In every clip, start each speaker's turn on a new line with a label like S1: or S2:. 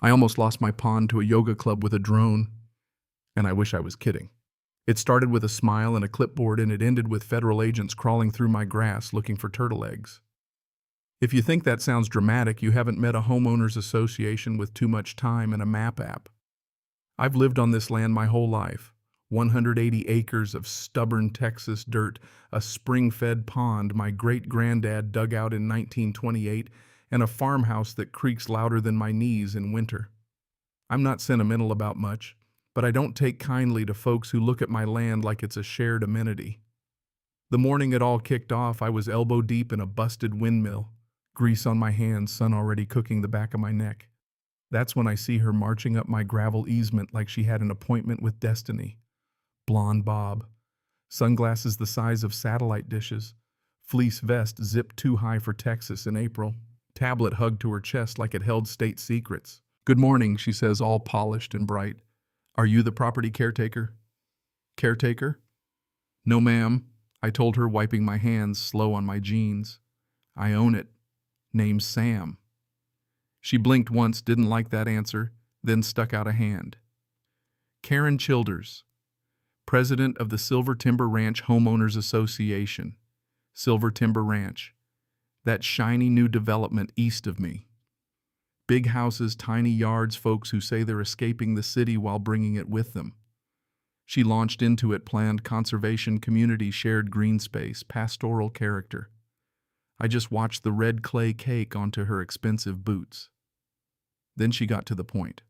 S1: I almost lost my pond to a yoga club with a drone, and I wish I was kidding. It started with a smile and a clipboard, and it ended with federal agents crawling through my grass looking for turtle eggs. If you think that sounds dramatic, you haven't met a homeowners association with too much time and a map app. I've lived on this land my whole life. 180 acres of stubborn Texas dirt, a spring-fed pond my great-granddad dug out in 1928, and a farmhouse that creaks louder than my knees in winter. I'm not sentimental about much, but I don't take kindly to folks who look at my land like it's a shared amenity. The morning it all kicked off, I was elbow deep in a busted windmill, grease on my hands, sun already cooking the back of my neck. That's when I see her marching up my gravel easement like she had an appointment with destiny. Blonde bob, sunglasses the size of satellite dishes, fleece vest zipped too high for Texas in April, tablet hugged to her chest like it held state secrets. "Good morning," she says, all polished and bright. "Are you the property caretaker?" "Caretaker?" "No, ma'am," I told her, wiping my hands slow on my jeans. "I own it. Name's Sam." She blinked once, didn't like that answer, then stuck out a hand. "Karen Childers, president of the Silver Timber Ranch Homeowners Association. Silver Timber Ranch. That shiny new development east of me. Big houses, tiny yards, folks who say they're escaping the city while bringing it with them." She launched into it, planned conservation, community, shared green space, pastoral character. I just watched the red clay cake onto her expensive boots. Then she got to the point.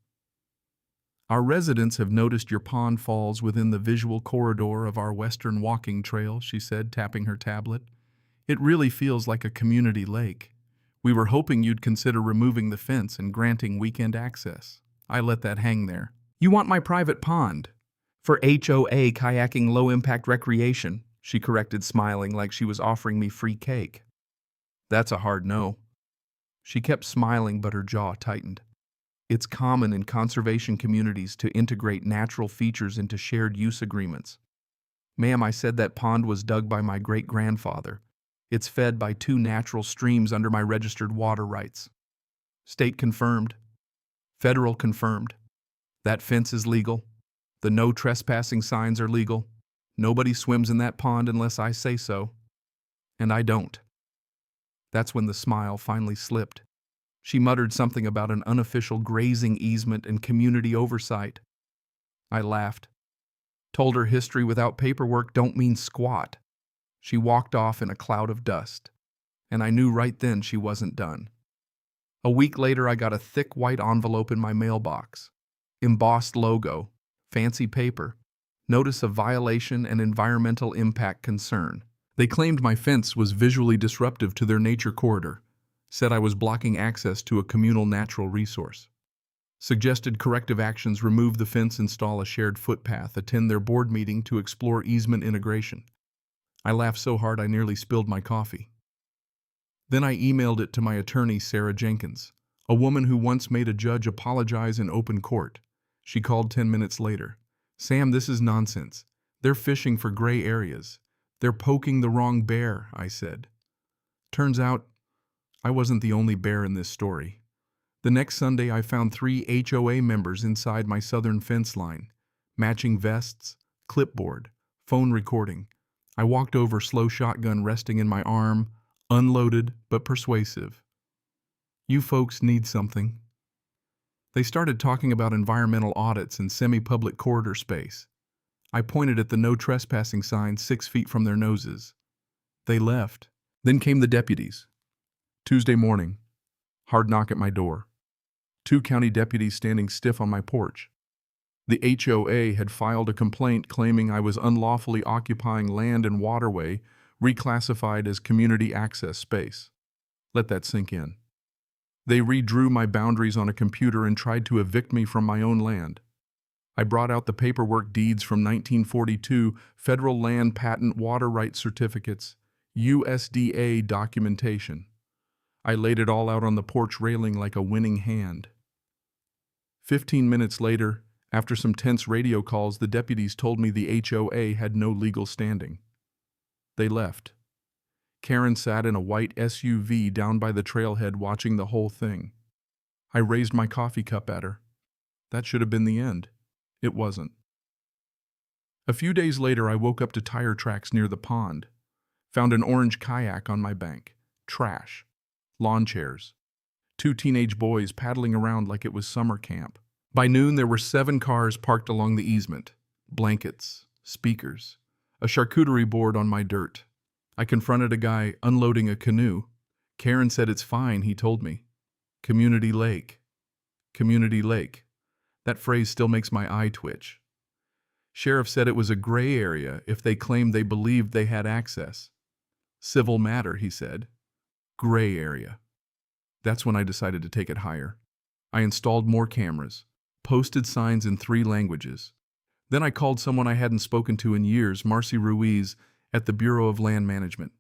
S1: "Our residents have noticed your pond falls within the visual corridor of our western walking trail," she said, tapping her tablet. "It really feels like a community lake. We were hoping you'd consider removing the fence and granting weekend access." I let that hang there. "You want my private pond?" "For HOA kayaking low-impact recreation," she corrected, smiling like she was offering me free cake. "That's a hard no." She kept smiling, but her jaw tightened. "It's common in conservation communities to integrate natural features into shared use agreements." "Ma'am," I said, "that pond was dug by my great-grandfather. It's fed by 2 natural streams under my registered water rights. State confirmed. Federal confirmed. That fence is legal. The no trespassing signs are legal. Nobody swims in that pond unless I say so. And I don't." That's when the smile finally slipped. She muttered something about an unofficial grazing easement and community oversight. I laughed. Told her history without paperwork don't mean squat. She walked off in a cloud of dust, and I knew right then she wasn't done. A week later, I got a thick white envelope in my mailbox. Embossed logo, fancy paper, notice of violation and environmental impact concern. They claimed my fence was visually disruptive to their nature corridor, said I was blocking access to a communal natural resource. Suggested corrective actions: remove the fence, install a shared footpath, attend their board meeting to explore easement integration. I laughed so hard I nearly spilled my coffee. Then I emailed it to my attorney, Sarah Jenkins, a woman who once made a judge apologize in open court. She called 10 minutes later. "Sam, this is nonsense. They're fishing for gray areas. They're poking the wrong bear," I said. Turns out, I wasn't the only bear in this story. The next Sunday, I found 3 HOA members inside my southern fence line. Matching vests, clipboard, phone recording. I walked over, slow shotgun resting in my arm, unloaded but persuasive. "You folks need something." They started talking about environmental audits and semi-public corridor space. I pointed at the no trespassing sign 6 feet from their noses. They left. Then came the deputies. Tuesday morning. Hard knock at my door. 2 county deputies standing stiff on my porch. The HOA had filed a complaint claiming I was unlawfully occupying land and waterway reclassified as community access space. Let that sink in. They redrew my boundaries on a computer and tried to evict me from my own land. I brought out the paperwork, deeds from 1942, federal land patent water rights certificates, USDA documentation. I laid it all out on the porch railing like a winning hand. 15 minutes later, after some tense radio calls, the deputies told me the HOA had no legal standing. They left. Karen sat in a white SUV down by the trailhead watching the whole thing. I raised my coffee cup at her. That should have been the end. It wasn't. A few days later, I woke up to tire tracks near the pond. Found an orange kayak on my bank. Trash. Lawn chairs. 2 teenage boys paddling around like it was summer camp. By noon, there were 7 cars parked along the easement. Blankets. Speakers. A charcuterie board on my dirt. I confronted a guy unloading a canoe. Karen said it's fine, he told me. Community lake. Community lake. That phrase still makes my eye twitch. Sheriff said it was a gray area if they claimed they believed they had access. Civil matter, he said. Gray area. That's when I decided to take it higher. I installed more cameras, posted signs in 3 languages. Then I called someone I hadn't spoken to in years, Marcy Ruiz, at the Bureau of Land Management.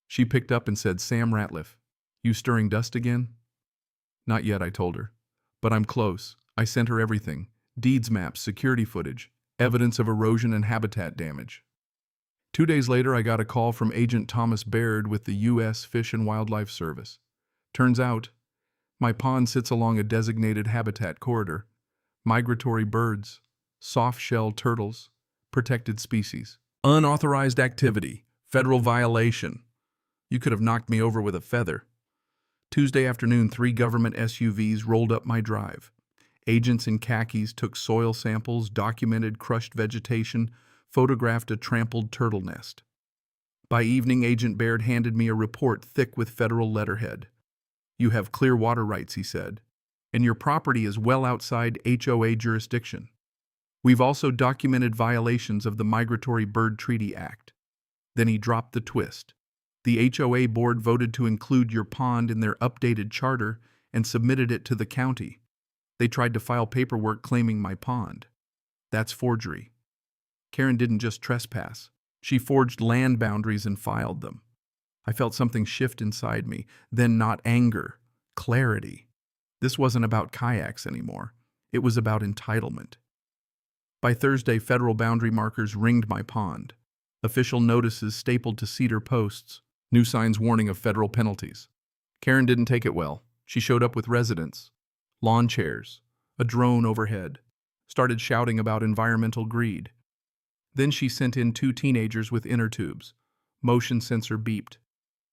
S1: She picked up and said, "Sam Ratliff, you stirring dust again?" "Not yet," I told her. "But I'm close." I sent her everything. Deeds maps, security footage, evidence of erosion and habitat damage. 2 days later, I got a call from Agent Thomas Baird with the U.S. Fish and Wildlife Service. Turns out, my pond sits along a designated habitat corridor. Migratory birds, soft-shell turtles, protected species. Unauthorized activity, federal violation. You could have knocked me over with a feather. Tuesday afternoon, 3 government SUVs rolled up my drive. Agents in khakis took soil samples, documented crushed vegetation, photographed a trampled turtle nest. By evening, Agent Baird handed me a report thick with federal letterhead. "You have clear water rights," he said, "and your property is well outside HOA jurisdiction. We've also documented violations of the Migratory Bird Treaty Act." Then he dropped the twist. The HOA board voted to include your pond in their updated charter and submitted it to the county. They tried to file paperwork claiming my pond. That's forgery. Karen didn't just trespass. She forged land boundaries and filed them. I felt something shift inside me, then not anger, clarity. This wasn't about kayaks anymore. It was about entitlement. By Thursday, federal boundary markers ringed my pond. Official notices stapled to cedar posts. New signs warning of federal penalties. Karen didn't take it well. She showed up with residents, lawn chairs, a drone overhead, started shouting about environmental greed. Then she sent in 2 teenagers with inner tubes. Motion sensor beeped.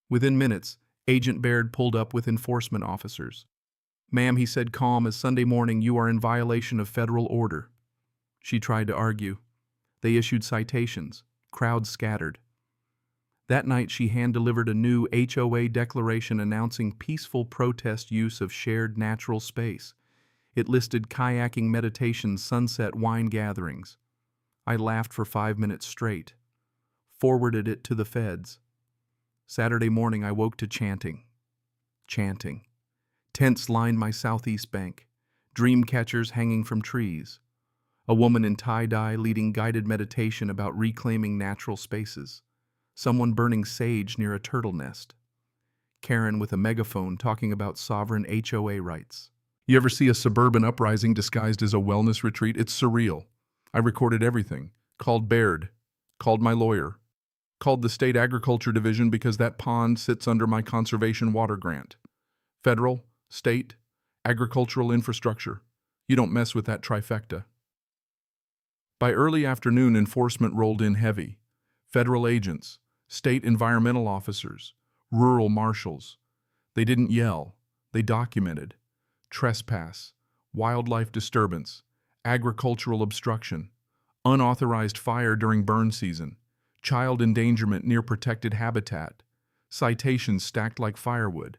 S1: Within minutes, Agent Baird pulled up with enforcement officers. "Ma'am," he said, calm as Sunday morning, "you are in violation of federal order." She tried to argue. They issued citations. Crowds scattered. That night, she hand-delivered a new HOA declaration announcing peaceful protest use of shared natural space. It listed kayaking, meditation, sunset, wine gatherings. I laughed for 5 minutes straight. Forwarded it to the feds. Saturday morning, I woke to chanting. Chanting. Tents lined my southeast bank. Dream catchers hanging from trees. A woman in tie-dye leading guided meditation about reclaiming natural spaces. Someone burning sage near a turtle nest. Karen with a megaphone talking about sovereign HOA rights. You ever see a suburban uprising disguised as a wellness retreat? It's surreal. I recorded everything. Called Baird. Called my lawyer. Called the State Agriculture Division because that pond sits under my conservation water grant. Federal, state, agricultural infrastructure. You don't mess with that trifecta. By early afternoon, enforcement rolled in heavy. Federal agents, state environmental officers, rural marshals. They didn't yell. They documented. Trespass, wildlife disturbance, agricultural obstruction, unauthorized fire during burn season, child endangerment near protected habitat, citations stacked like firewood.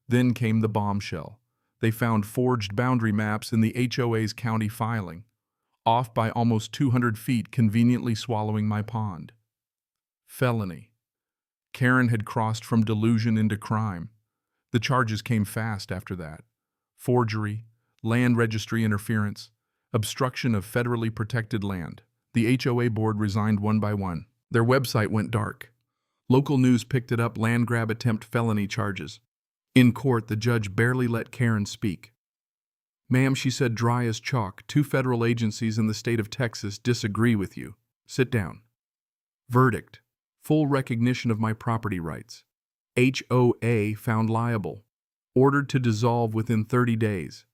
S1: Then came the bombshell. They found forged boundary maps in the HOA's county filing, off by almost 200 feet, conveniently swallowing my pond. Felony. Karen had crossed from delusion into crime. The charges came fast after that. Forgery, land registry interference, obstruction of federally protected land. The HOA board resigned one by one. Their website went dark. Local news picked it up, land grab attempt felony charges. In court, the judge barely let Karen speak. "Ma'am," she said, dry as chalk, "2 federal agencies in the state of Texas disagree with you. Sit down." Verdict. Full recognition of my property rights. HOA found liable. Ordered to dissolve within 30 days.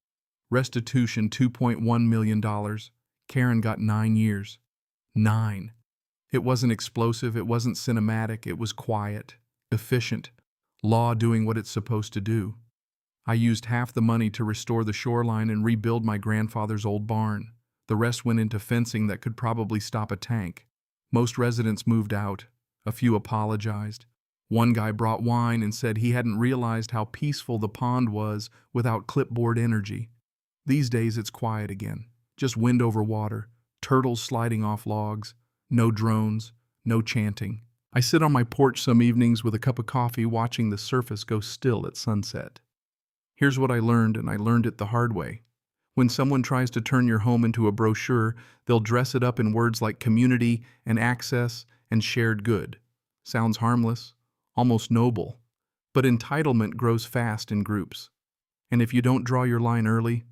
S1: Restitution $2.1 million. Karen got 9 years. 9. It wasn't explosive, it wasn't cinematic, it was quiet, efficient, law doing what it's supposed to do. I used half the money to restore the shoreline and rebuild my grandfather's old barn. The rest went into fencing that could probably stop a tank. Most residents moved out. A few apologized. One guy brought wine and said he hadn't realized how peaceful the pond was without clipboard energy. These days it's quiet again. Just wind over water, turtles sliding off logs, no drones, no chanting. I sit on my porch some evenings with a cup of coffee watching the surface go still at sunset. Here's what I learned, and I learned it the hard way. When someone tries to turn your home into a brochure, they'll dress it up in words like community and access and shared good. Sounds harmless, almost noble. But entitlement grows fast in groups. And if you don't draw your line early,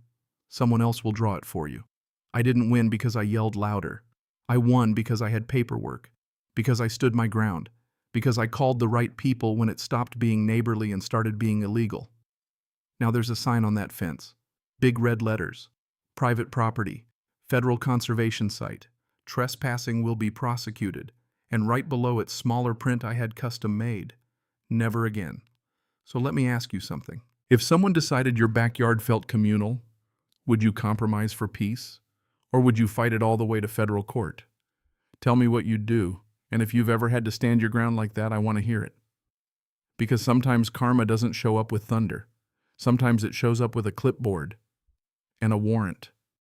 S1: someone else will draw it for you. I didn't win because I yelled louder. I won because I had paperwork, because I stood my ground, because I called the right people when it stopped being neighborly and started being illegal. Now there's a sign on that fence. Big red letters. Private property. Federal conservation site. Trespassing will be prosecuted. And right below it, smaller print I had custom made. Never again. So let me ask you something. If someone decided your backyard felt communal, would you compromise for peace? Or would you fight it all the way to federal court? Tell me what you'd do, and if you've ever had to stand your ground like that, I want to hear it. Because sometimes karma doesn't show up with thunder. Sometimes it shows up with a clipboard and a warrant.